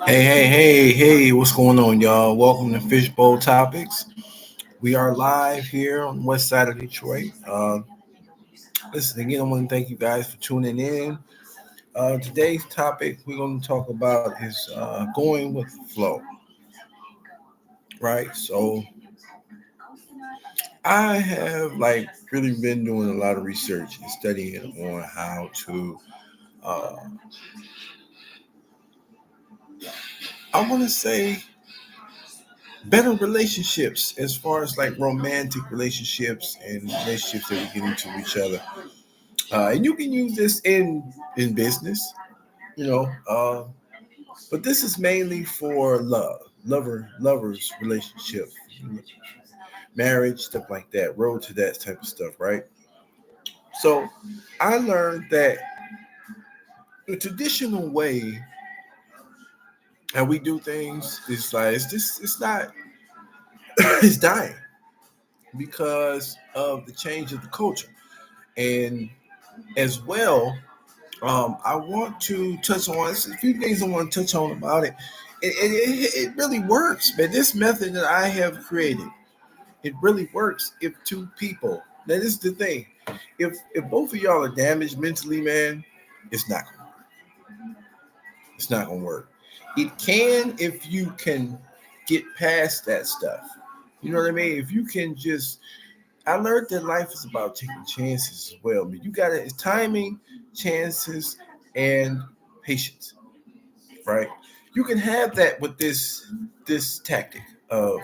Hey, what's going on, y'all? Welcome to Fishbowl Topics. We are live here on the west side of Detroit. Listen, again, I want to thank you guys for tuning in. Today's topic we're going to talk about is going with the flow, right? So, I have really been doing a lot of research and studying on how to, uh, I want to say, better relationships as far as like romantic relationships and relationships that we get into each other. And you can use this in business, you know. But this is mainly for lovers relationship, marriage, stuff like that, road to that type of stuff, right? So I learned that the traditional way how we do things is like it's not it's dying because of the change of the culture. And as well, I want to touch on there's a few things I want to touch on about it. It really works, man. This method that I have created, it really works if two people. Now, this is the thing: if both of y'all are damaged mentally, man, it's not gonna it's not gonna work. It can if you can get past that stuff. You know what I mean? If you can just I learned that life is about taking chances as well. But you got to, it's timing, chances, and patience, right? You can have that with this tactic of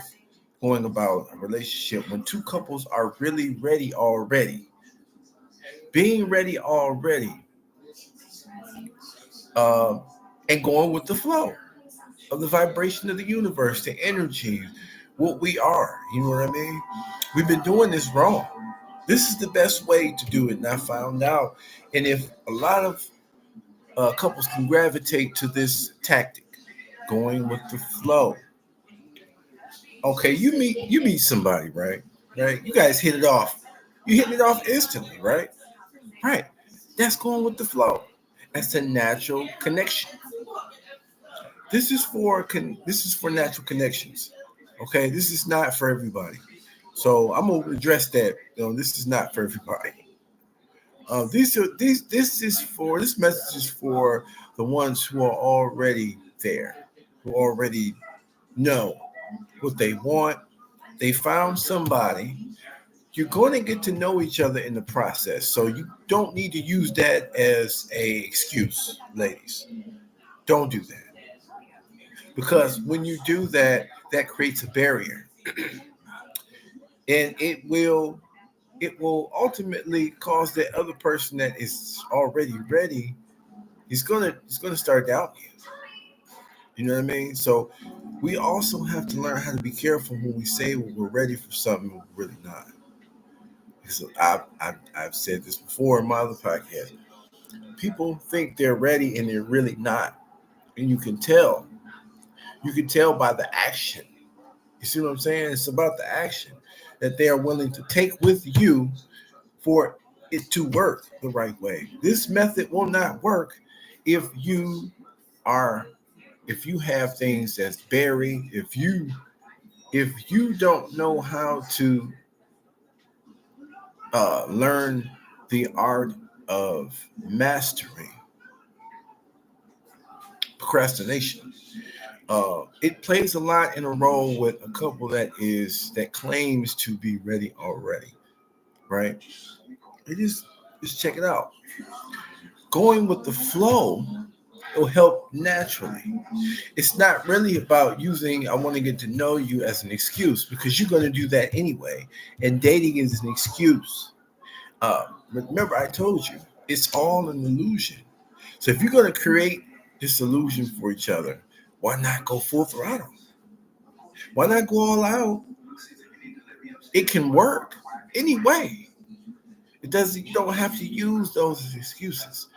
going about a relationship when two couples are really ready already, being ready already, uh, and going with the flow of the vibration of the universe, the energy, what we are. You know what I mean? We've been doing this wrong. This is the best way to do it, and I found out. And if a lot of couples can gravitate to this tactic, going with the flow. Okay, you meet somebody, right? Right? You guys hit it off. You hit it off instantly, right? Right. That's going with the flow. That's a natural connection. This is for natural connections. Okay, this is not for everybody. So I'm gonna address that. This is not for everybody. These are these. This message is for the ones who are already there, who already know what they want. They found somebody. You're going to get to know each other in the process, so you don't need to use that as a excuse, ladies. Don't do that because when you do that, that creates a barrier, and it will ultimately cause the other person that is already ready. He's gonna start doubting you. You know what I mean? So we also have to learn how to be careful when we say we're ready for something we're really not. So I've said this before in my other podcast. People think they're ready and they're really not, and you can tell. You can tell by the action. You see what I'm saying? It's about the action that they are willing to take with you for it to work the right way. This method will not work if are if you have things that's buried, if you don't know how to learn the art of mastering procrastination. It plays a lot in a role with a couple that claims to be ready already, right? It just check it out. Going with the flow will help naturally. It's not really about using I want to get to know you as an excuse because you're going to do that anyway. And dating is an excuse. Remember, I told you it's all an illusion. So if you're going to create this illusion for each other, why not go full throttle? Why not go all out? It can work anyway. It doesn't. You don't have to use those as excuses.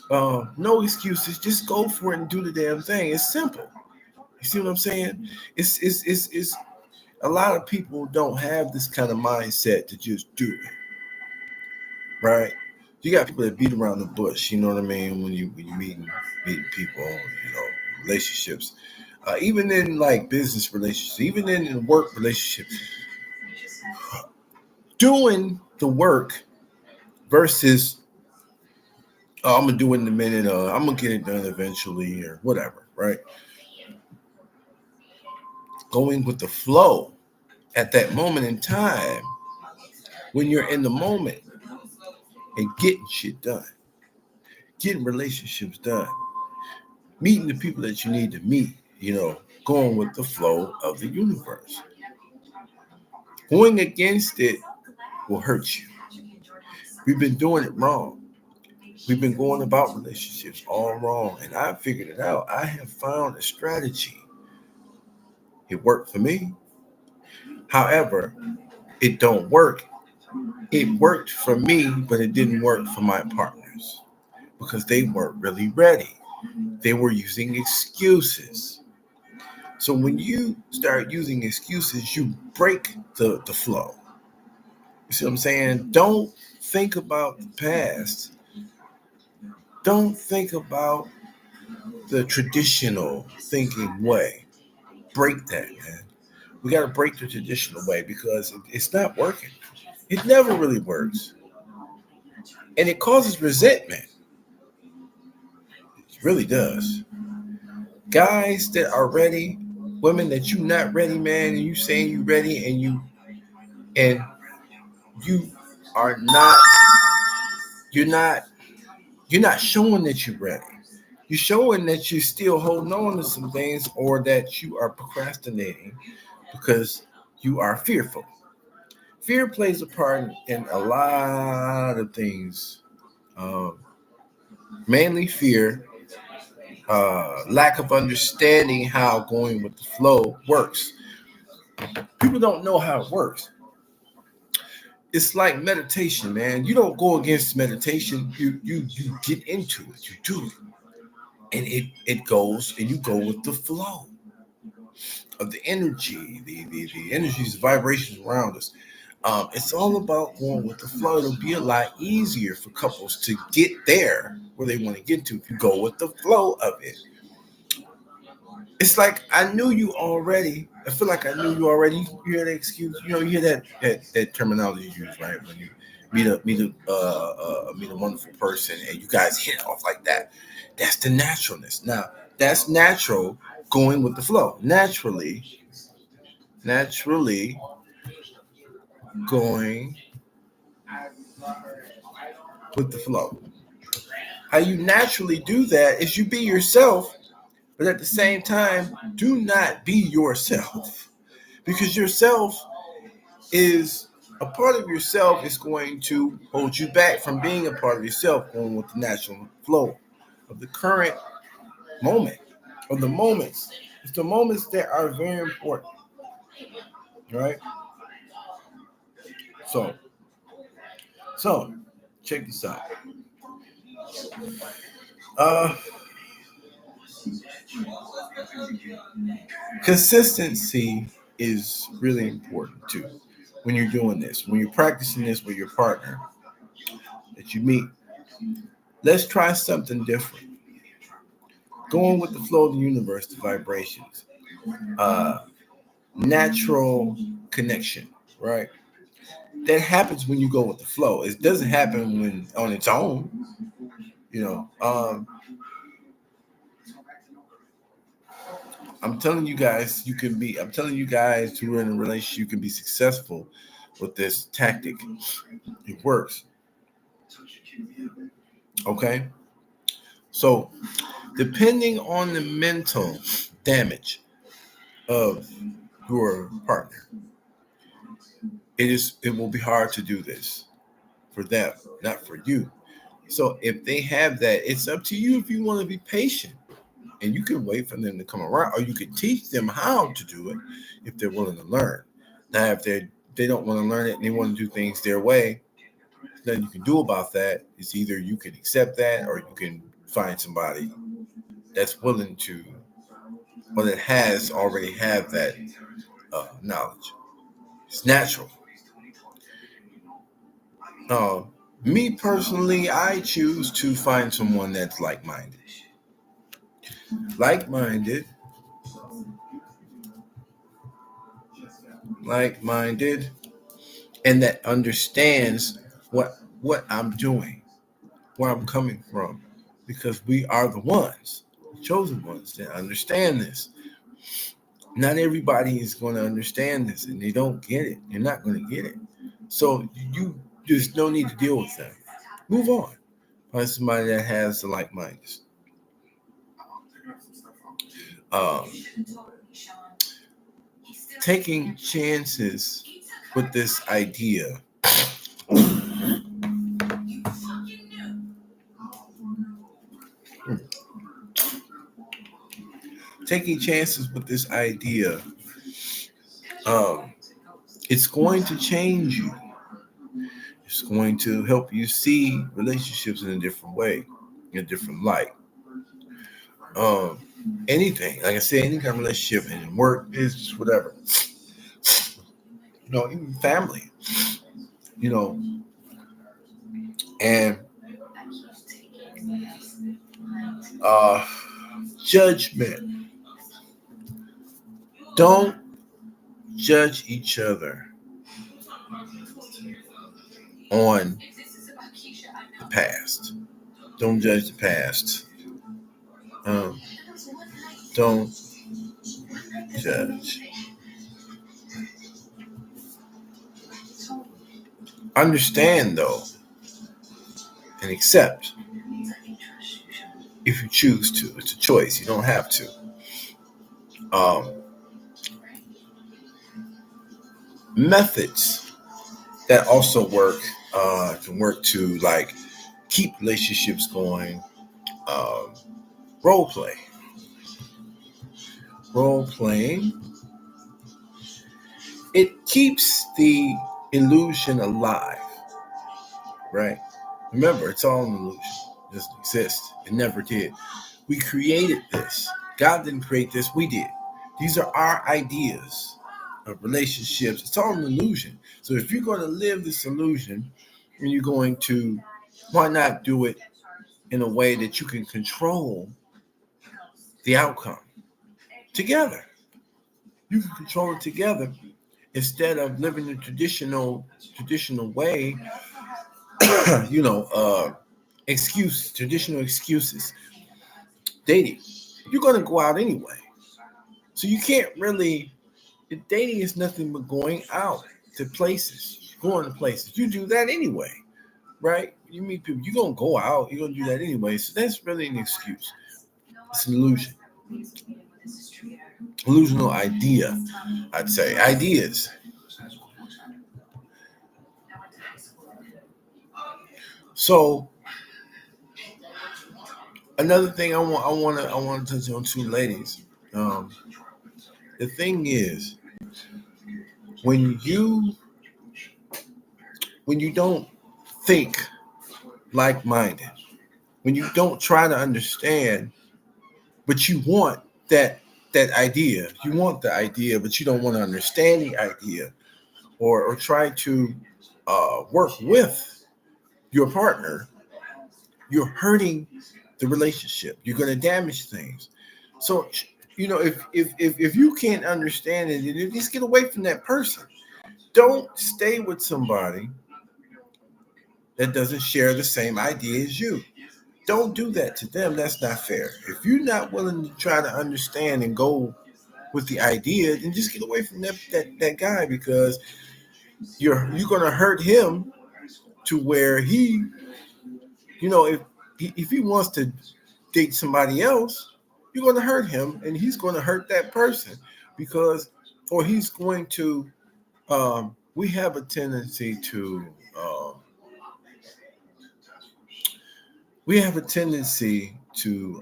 No excuses. Just go for it and do the damn thing. It's simple. You see what I'm saying? It's a lot of people don't have this kind of mindset to just do it, right? You got people that beat around the bush. You know what I mean? When you meeting people, relationships, even in like business relationships, even in work relationships, doing the work versus I'm gonna do it in a minute. I'm gonna get it done eventually, or whatever. Right? Going with the flow at that moment in time when you're in the moment and getting shit done, getting relationships done, meeting the people that you need to meet. Going with the flow of the universe. Going against it will hurt you. We've been doing it wrong. We've been going about relationships all wrong, and I figured it out. I have found a strategy. It worked for me. However, it don't work. It worked for me, but it didn't work for my partners because they weren't really ready. They were using excuses. So when you start using excuses, you break the flow. You see what I'm saying? Don't think about the past. Don't think about the traditional thinking way. Break that, man. We got to break the traditional way because it's not working. It never really works. And it causes resentment. It really does. Guys that are ready, women that you not ready, man, and you saying you ready and you are not, you're not, you're not showing that you're ready. You're showing that you're still holding on to some things or that you are procrastinating because you are fearful. Fear plays a part in a lot of things. Um, Mainly fear, lack of understanding how going with the flow works. People don't know how it works. It's like meditation, man. You don't go against meditation. You get into it. You do it, and it goes, and you go with the flow of the energy, the energies, the vibrations around us. It's all about going with the flow. It'll be a lot easier for couples to get there where they want to get to if you go with the flow of it. It's like I knew you already. I feel like I knew you already. You hear that excuse? You hear that terminology used, right? When you meet a wonderful person and you guys hit it off like that. That's the naturalness. Now, that's natural going with the flow. Naturally going with the flow. How you naturally do that is you be yourself, but at the same time, do not be yourself. Because yourself is a part of yourself is going to hold you back from being a part of yourself going with the natural flow of the current moment, of the moments. It's the moments that are very important, right? So, so check this out. Uh, Consistency is really important too. When you're doing this, when you're practicing this with your partner that you meet, let's try something different. Going with the flow of the universe, the vibrations, uh, natural connection, right? That happens when you go with the flow. It doesn't happen when on its own, you know. I'm telling you guys, you can be. I'm telling you guys who are in a relationship, you can be successful with this tactic. It works. Okay. So, depending on the mental damage of your partner, it will be hard to do this for them, not for you. So if they have that, it's up to you if you want to be patient and you can wait for them to come around, or you can teach them how to do it if they're willing to learn. Now, if they don't want to learn it and they want to do things their way, nothing you can do about that. It's either you can accept that or you can find somebody that's willing to, or that has already have that knowledge. It's natural. Um, Me personally, I choose to find someone that's like-minded. Like-minded, like-minded, and that understands what I'm doing, where I'm coming from, because we are the ones, the chosen ones, that understand this. Not everybody is going to understand this, and they don't get it. They're not going to get it. So you there's no need to deal with them. Move on. Find somebody that has the like minds. Um, Taking chances with this idea. Taking chances with this idea, um, it's going to change you. It's going to help you see relationships in a different way, in a different light. Um, Anything, like I said, any kind of relationship in work, business, whatever. Even family. You know, and uh, judgment. Don't judge each other on the past. Don't judge the past. Um, don't judge. Understand, though, and accept if you choose to. It's a choice. You don't have to. Um, Methods that also can work to like keep relationships going. Um, Role play. Role playing. It keeps the illusion alive, right? Remember, it's all an illusion. It doesn't exist. It never did. We created this. God didn't create this. We did. These are our ideas of relationships. It's all an illusion. So if you're going to live this illusion, and you're going to, why not do it in a way that you can control the outcome together? You can control it together instead of living the traditional way. Traditional excuses. Dating, you're going to go out anyway, so you can't really. Dating is nothing but going out to places, going to places. You do that anyway, right? You meet people, you're going to go out, you're going to do that anyway. So that's really an excuse. It's an illusion. Illusional idea, I'd say. Ideas. So another thing I want to touch on too, ladies. The thing is, when you don't think like-minded, when you don't try to understand, but you want that idea, you want the idea, but you don't want to understand the idea, or try to work with your partner, you're hurting the relationship. You're going to damage things. So, if you can't understand it, then just get away from that person. Don't stay with somebody that doesn't share the same idea as you. Don't do that to them. That's not fair. If you're not willing to try to understand and go with the idea, then just get away from that guy, because you're going to hurt him to where he, if he wants to date somebody else, you're going to hurt him, and he's going to hurt that person, because, or he's going to. We have a tendency to. We have a tendency to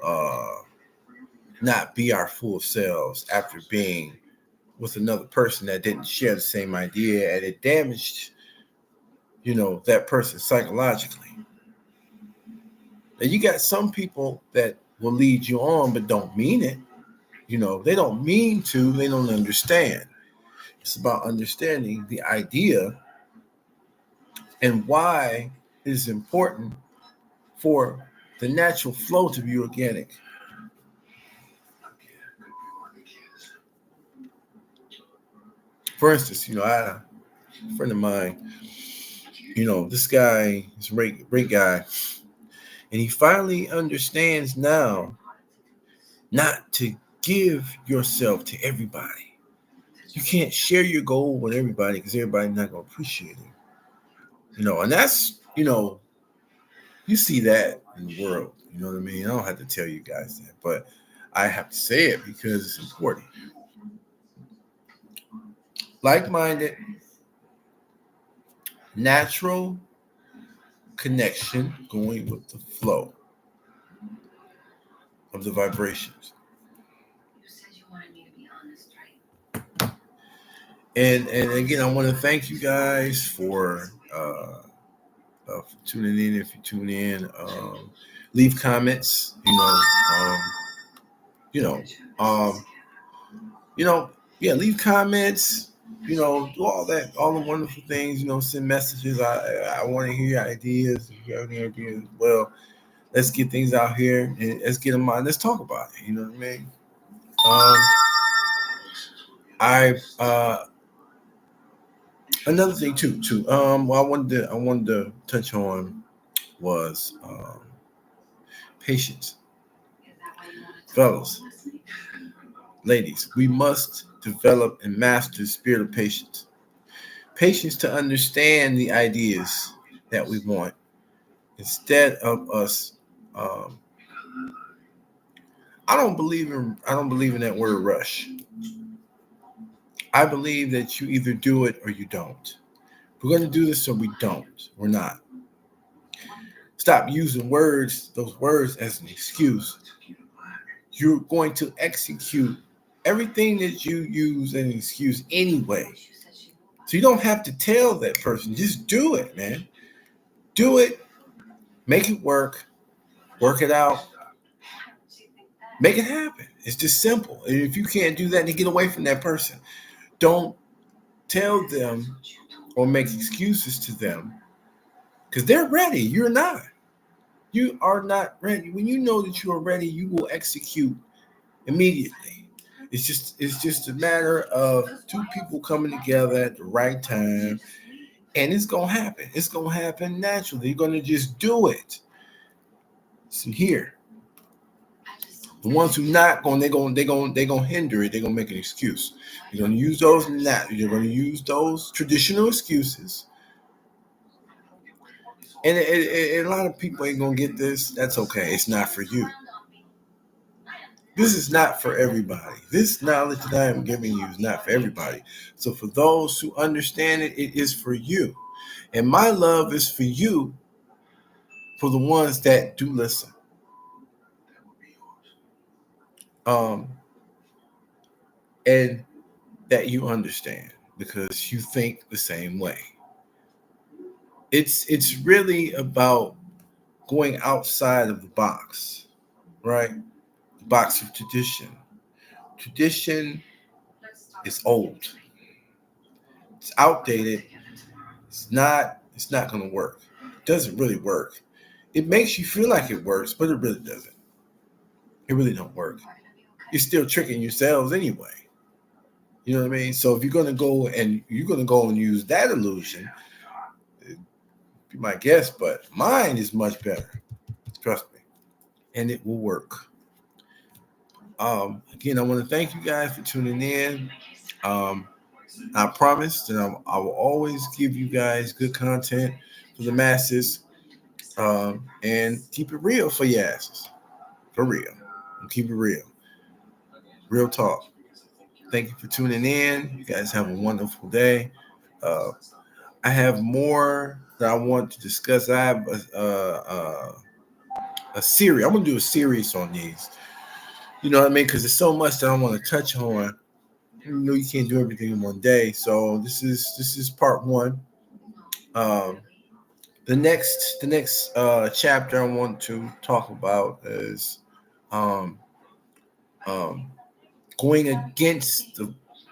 not be our full selves after being with another person that didn't share the same idea, and it damaged, that person psychologically. And you got some people that will lead you on, but don't mean it. They don't mean to. They don't understand. It's about understanding the idea and why it is important for the natural flow to be organic. For instance, I had a friend of mine, this guy is a great guy, and he finally understands now not to give yourself to everybody. You can't share your goal with everybody because everybody's not going to appreciate it. And that's, you see that in the world. You know what I mean? I don't have to tell you guys that, but I have to say it because it's important. Like-minded, natural connection going with the flow of the vibrations. You said you wanted me to be honest, right? And again, I want to thank you guys for tuning in. If you tune in, leave comments. Leave comments. Do all that, all the wonderful things. Send messages. I want to hear your ideas. If you have any ideas, well, let's get things out here and let's get them on. Let's talk about it. You know what I mean? Another thing too. What I wanted to touch on was patience. Fellas, ladies, we must develop and master the spirit of patience. Patience to understand the ideas that we want instead of us. I don't believe in that word rush. I believe that you either do it or you don't. We're going to do this or we don't. We're not. Stop using those words as an excuse. You're going to execute everything that you use as an excuse anyway. So you don't have to tell that person. Just do it, man. Do it. Make it work. Work it out. Make it happen. It's just simple. And if you can't do that, then get away from that person. Don't tell them or make excuses to them because they're ready. You're not. You are not ready. When you know that you are ready, you will execute immediately. It's just a matter of two people coming together at the right time, and it's gonna happen. It's gonna happen naturally. You're gonna just do it. So here, the ones who not going, they're gonna hinder it. They're gonna make an excuse. You're gonna use those You're gonna use those traditional excuses. And a lot of people ain't gonna get this. That's okay. It's not for you. This is not for everybody. This knowledge that I am giving you is not for everybody. So for those who understand it, it is for you. And my love is for you, for the ones that do listen. And that you understand because you think the same way. It's really about going outside of the box, right? The box of tradition. Tradition is old. It's outdated. It's not going to work. It doesn't really work. It makes you feel like it works, but it really doesn't. It really don't work. You're still tricking yourselves anyway. You know what I mean? So if you're going to go and use that illusion, be my guess, but mine is much better. Trust me. And it will work. Again, I want to thank you guys for tuning in. I promise that I will always give you guys good content for the masses, and keep it real for your asses. For real. And keep it real. Real talk. Thank you for tuning in. You guys have a wonderful day. I have more that I want to discuss. I have a series. I'm going to do a series on these. You know what I mean? Because there's so much that I want to touch on. You can't do everything in one day. So this is part one. The next chapter I want to talk about is going against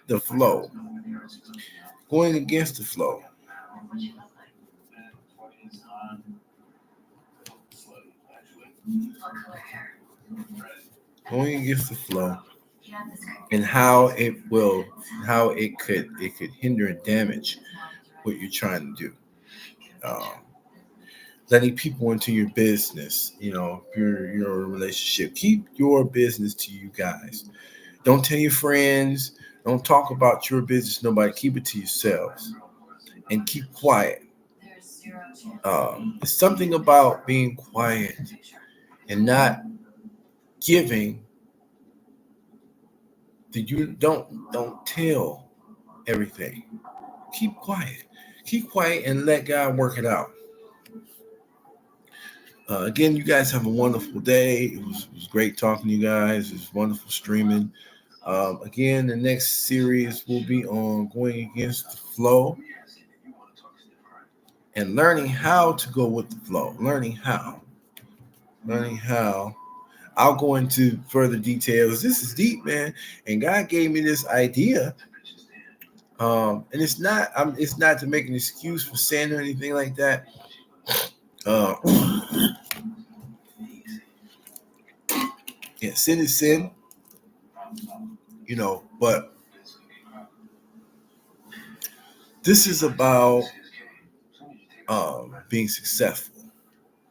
the flow. Going against the flow. What color hair? Going against the flow, You have this great and how it could hinder and damage what you're trying to do. Um, Letting people into your business, your relationship. Keep your business to you guys. Don't tell your friends. Don't talk about your business. Nobody. Keep it to yourselves and keep quiet. There's zero chance. It's something about being quiet and not giving that you don't tell everything. Keep quiet. Keep quiet and let God work it out. Again, you guys have a wonderful day. It was great talking to you guys. It was wonderful streaming. Again, the next series will be on going against the flow and learning how to go with the flow. Learning how. I'll go into further details. This is deep, man. And God gave me this idea. And it's not to make an excuse for sin or anything like that. Uh, yeah, sin is sin, but this is about being successful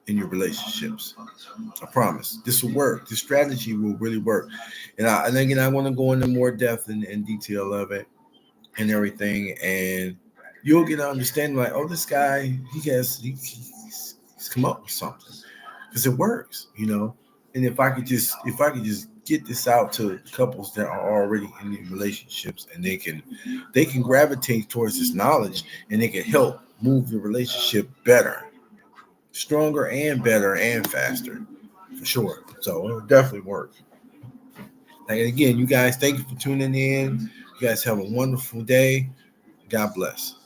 in your relationships. I promise this will work. This strategy will really work. And again, I want to go into more depth and detail of it and everything. And you'll get an understanding like, oh, this guy, he's come up with something because it works. And if I could just get this out to couples that are already in these relationships and they can gravitate towards this knowledge and they can help move the relationship better, stronger and better and faster for sure. So it'll definitely work. And again, you guys, thank you for tuning in. You guys have a wonderful day. God bless.